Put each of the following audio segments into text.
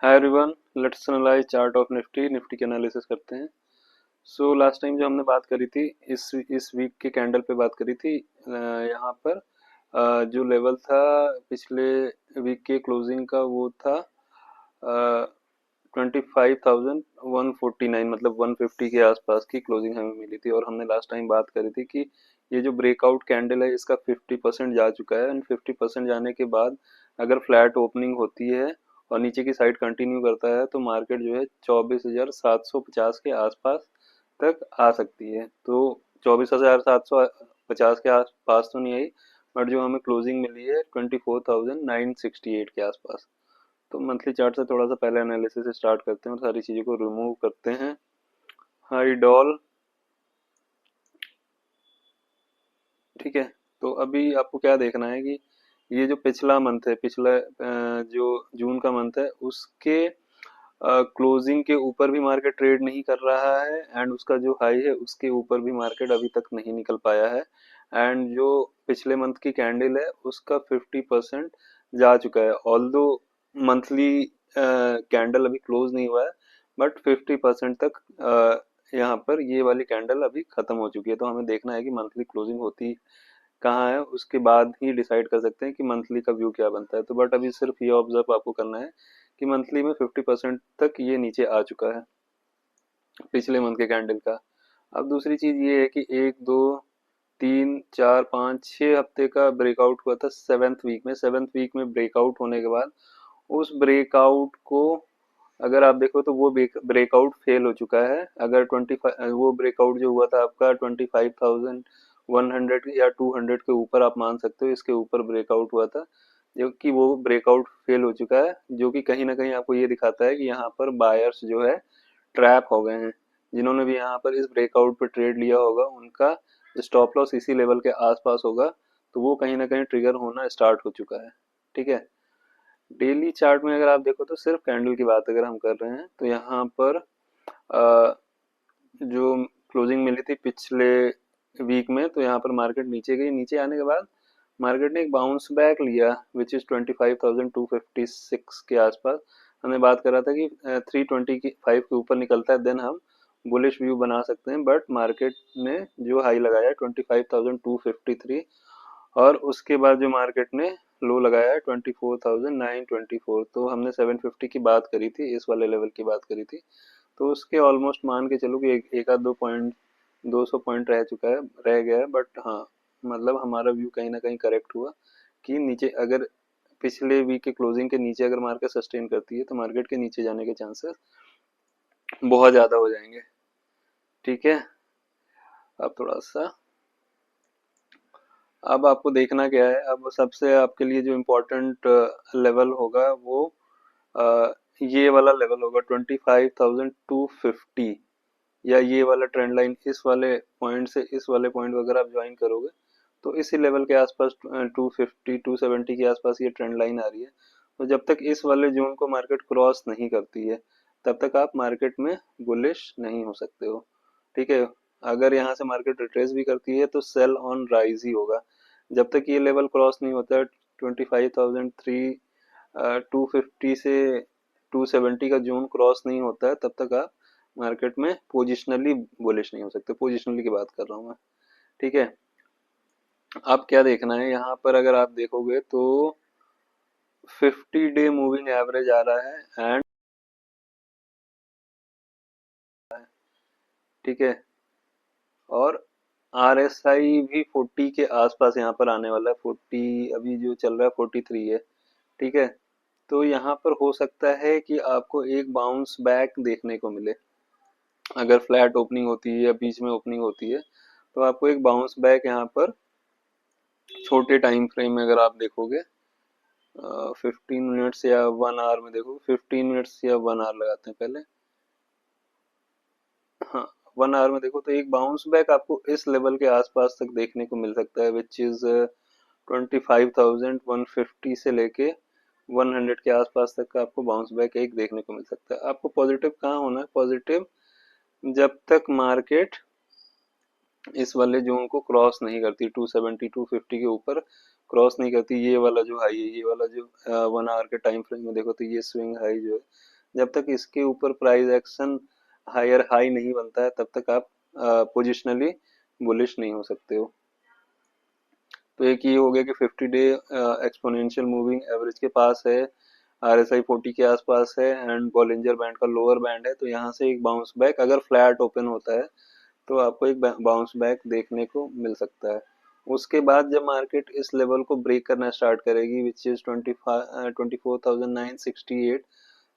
Hi everyone, let's analyse chart of Nifty के analysis करते हैं। सो लास्ट टाइम जो हमने बात करी थी, इस वीक के कैंडल पे बात करी थी। यहाँ पर जो लेवल था पिछले वीक के क्लोजिंग का वो था 25,149, मतलब 150 के आसपास की क्लोजिंग हमें मिली थी। और हमने लास्ट टाइम बात करी थी कि ये जो ब्रेकआउट कैंडल है इसका 50% जा चुका है, एंड 50% जाने के बाद अगर फ्लैट ओपनिंग होती है और नीचे की साइड कंटिन्यू करता है तो मार्केट जो है 24,750 के आसपास तक आ सकती है। तो 24,750 के आसपास तो नहीं आई, बट जो हमें क्लोजिंग मिली है 24,968 के आसपास। तो मंथली चार्ट से थोड़ा सा पहले एनालिसिस स्टार्ट करते हैं और सारी चीज़ों को रिमूव करते हैं। हाई डॉल, ठीक है। तो अभी आपको क्या देखना है कि ये जो पिछला मंथ है, जो जून का मंथ है, उसके क्लोजिंग के ऊपर भी मार्केट ट्रेड नहीं कर रहा है, एंड उसका जो हाई है उसके ऊपर भी मार्केट अभी तक नहीं निकल पाया है। एंड जो पिछले मंथ की कैंडल है उसका 50% जा चुका है। ऑल्दो मंथली कैंडल अभी क्लोज नहीं हुआ है, बट 50% तक यहाँ पर ये वाली कैंडल अभी खत्म हो चुकी है। तो हमें देखना है कि मंथली क्लोजिंग होती कहाँ है, उसके बाद ही डिसाइड कर सकते हैं कि मंथली का व्यू क्या बनता है। तो बट अभी सिर्फ ये ऑब्जर्व आपको करना है कि मंथली में 50% तक ये नीचे आ चुका है पिछले मंथ के कैंडल का। अब दूसरी चीज ये है कि 1, 2, 3, 4, 5, 6 हफ्ते का ब्रेकआउट हुआ था सेवेंथ वीक में ब्रेकआउट होने के बाद उस ब्रेकआउट को अगर आप देखो तो वो ब्रेकआउट फेल हो चुका है। अगर 25, वो ब्रेकआउट जो हुआ था आपका 25,100 या 200 के ऊपर आप मान सकते हो, इसके ऊपर ब्रेकआउट हुआ था, जो कि वो ब्रेकआउट फेल हो चुका है, जो कि कहीं ना कहीं आपको ये दिखाता है कि यहाँ पर बायर्स जो है ट्रैप हो गए हैं। जिन्होंने भी यहाँ पर इस ब्रेकआउट पर ट्रेड लिया होगा उनका स्टॉप लॉस इसी लेवल के आसपास होगा, तो वो कहीं ना कहीं ट्रिगर होना स्टार्ट हो चुका है। ठीक है। डेली चार्ट में अगर आप देखो तो सिर्फ कैंडल की बात अगर हम कर रहे हैं तो यहाँ पर अ, जो क्लोजिंग मिली थी पिछले वीक में, तो यहाँ पर मार्केट नीचे गई। नीचे आने के बाद मार्केट ने एक बाउंस बैक लिया विच इज 25,256 के आसपास। हमने बात करा था कि 325 के ऊपर निकलता है देन हम बुलिश व्यू बना सकते हैं, बट मार्केट ने जो हाई लगाया 25,253, और उसके बाद जो मार्केट ने लो लगाया है 24,924। तो हमने 750 की बात करी थी, इस वाले लेवल की बात करी थी। तो उसके ऑलमोस्ट मान के चलो कि एक आध 200 पॉइंट रह गया है, बट हाँ, मतलब हमारा व्यू कहीं ना कहीं करेक्ट हुआ कि नीचे अगर पिछले वीक के क्लोजिंग के नीचे अगर मार्केट सस्टेन करती है तो मार्केट के नीचे जाने के चांसेस बहुत ज़्यादा हो जाएंगे। ठीक है। अब थोड़ा सा, अब आपको देखना क्या है, अब सबसे आपके लिए जो इम्पोर्टेंट लेवल होगा वो ये वाला लेवल होगा 25,250, या ये वाला ट्रेंड लाइन, इस वाले पॉइंट से इस वाले पॉइंट अगर आप ज्वाइन करोगे तो इसी लेवल के आसपास 250 270 के आसपास ये ट्रेंड लाइन आ रही है। तो जब तक इस वाले जोन को मार्केट क्रॉस नहीं करती है तब तक आप मार्केट में बुलिश नहीं हो सकते हो। ठीक है। अगर यहाँ से मार्केट रिट्रेस भी करती है तो सेल ऑन राइज ही होगा। जब तक ये लेवल क्रॉस नहीं होता है 25,250 से 270 का जोन क्रॉस नहीं होता है तब तक आप मार्केट में पोजिशनली बुलिश नहीं हो सकते। पोजिशनली की बात कर रहा हूँ मैं। ठीक है। अब क्या देखना है, यहाँ पर अगर आप देखोगे तो 50 डे मूविंग एवरेज आ रहा है, एंड ठीक है, और RSI भी 40 के आसपास यहाँ पर आने वाला है। 40 अभी जो चल रहा है 43 है। ठीक है। तो यहाँ पर हो सकता है कि आपको एक बाउंस बैक देखने को मिले। अगर फ्लैट ओपनिंग होती है या बीच में ओपनिंग होती है तो आपको एक बाउंस बैक यहाँ पर छोटे टाइम फ्रेम में अगर आप देखोगे 15 मिनट्स या 1 आवर में देखो, 15 मिनट्स या 1 आवर लगाते हैं पहले। हाँ, 1 आवर में देखो तो एक बाउंस बैक आपको इस लेवल के आसपास तक देखने को मिल सकता है, विच इज 25,150 से लेके 100 के आसपास तक का आपको बाउंस बैक एक देखने को मिल सकता है। आपको पॉजिटिव कहाँ होना है? पॉजिटिव जब तक मार्केट इस वाले जोन को क्रॉस नहीं करती, 270 250 के ऊपर क्रॉस नहीं करती ये वाला जो हाई है, ये वाला जो 1 आवर के टाइम फ्रेम में देखो तो ये स्विंग हाई जो है, जब तक इसके ऊपर प्राइस एक्शन हायर हाई नहीं बनता है तब तक आप पोजिशनली बुलिश नहीं हो सकते हो। तो एक ये हो गया कि 50 डे एक्सपोनेंशियल मूविंग एवरेज के पास है, RSI 40 के आसपास है एंड बॉलिंजर बैंड का लोअर बैंड है, तो यहाँ से एक बाउंस बैक अगर फ्लैट ओपन होता है तो आपको एक बाउंस बैक देखने को मिल सकता है। उसके बाद जब मार्केट इस लेवल को ब्रेक करना स्टार्ट करेगी विच इज 24,968,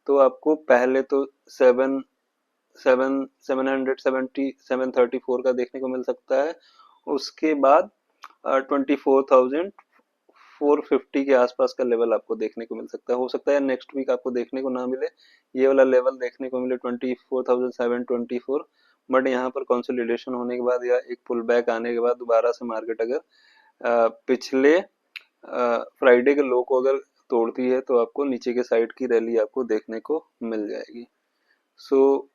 तो आपको पहले तो सेवन सेवन 734 का देखने को मिल सकता है। उसके बाद 24,450 के आसपास का लेवल आपको देखने को मिल सकता है। हो सकता है नेक्स्ट वीक आपको देखने को ना मिले, ये वाला लेवल देखने को मिले 24,724, बट यहाँ पर कंसोलिडेशन होने के बाद या एक पुल बैक आने के बाद दोबारा से मार्केट अगर पिछले फ्राइडे के लो को अगर तोड़ती है तो आपको नीचे के साइड की रैली आपको देखने को मिल जाएगी। सो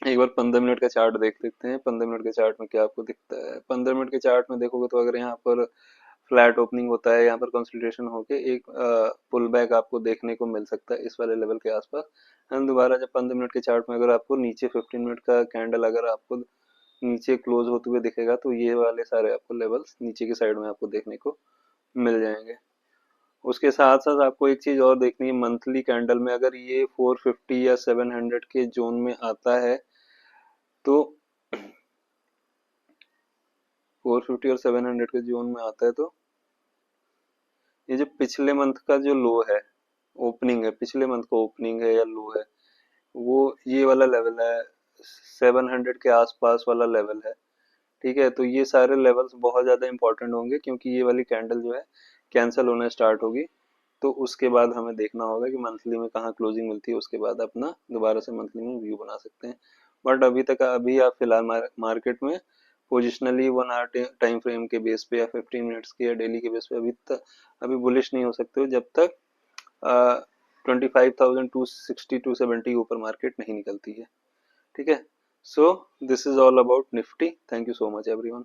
एक बार 15 मिनट का चार्ट देख लेते हैं। 15 मिनट के चार्ट में क्या आपको दिखता है। 15 मिनट के चार्ट में देखोगे तो अगर यहाँ पर फ्लैट ओपनिंग होता है, यहाँ पर कंसोलिडेशन होके एक पुल बैक आपको देखने को मिल सकता है इस वाले लेवल के आसपास। एंड दोबारा जब 15 मिनट के चार्ट में अगर आपको नीचे 15 मिनट का कैंडल अगर आपको नीचे क्लोज होते हुए दिखेगा तो ये वाले सारे आपको लेवल्स नीचे की साइड में आपको देखने को मिल जाएंगे। उसके साथ साथ आपको एक चीज और देखनी है, मंथली कैंडल में अगर ये 450 या 700 के जोन में आता है तो 450 और 700 के जोन में आता है तो ये जो पिछले मंथ का जो लो है, ओपनिंग है, पिछले मंथ का ओपनिंग है या लो है, वो ये वाला लेवल है, 700 के आसपास वाला लेवल है। ठीक है, तो ये सारे लेवल्स बहुत ज़्यादा इंपॉर्टेंट होंगे क्योंकि ये वाली कैंडल जो है कैंसिल होना स्टार्ट होगी, तो उसके बाद हमें देखना होगा कि मंथली में कहाँ क्लोजिंग मिलती है, उसके बाद अपना दोबारा से मंथली में व्यू बना सकते हैं। बट अभी तक अभी आप फिलहाल मार्केट में पोजिशनली 1 आवर टाइम फ्रेम के बेस पे या 15 मिनट्स के या डेली के बेस पे अभी बुलिश नहीं हो सकते हो जब तक 25,260-270 ऊपर मार्केट नहीं निकलती है। ठीक है, so this is all about Nifty. Thank you so much everyone.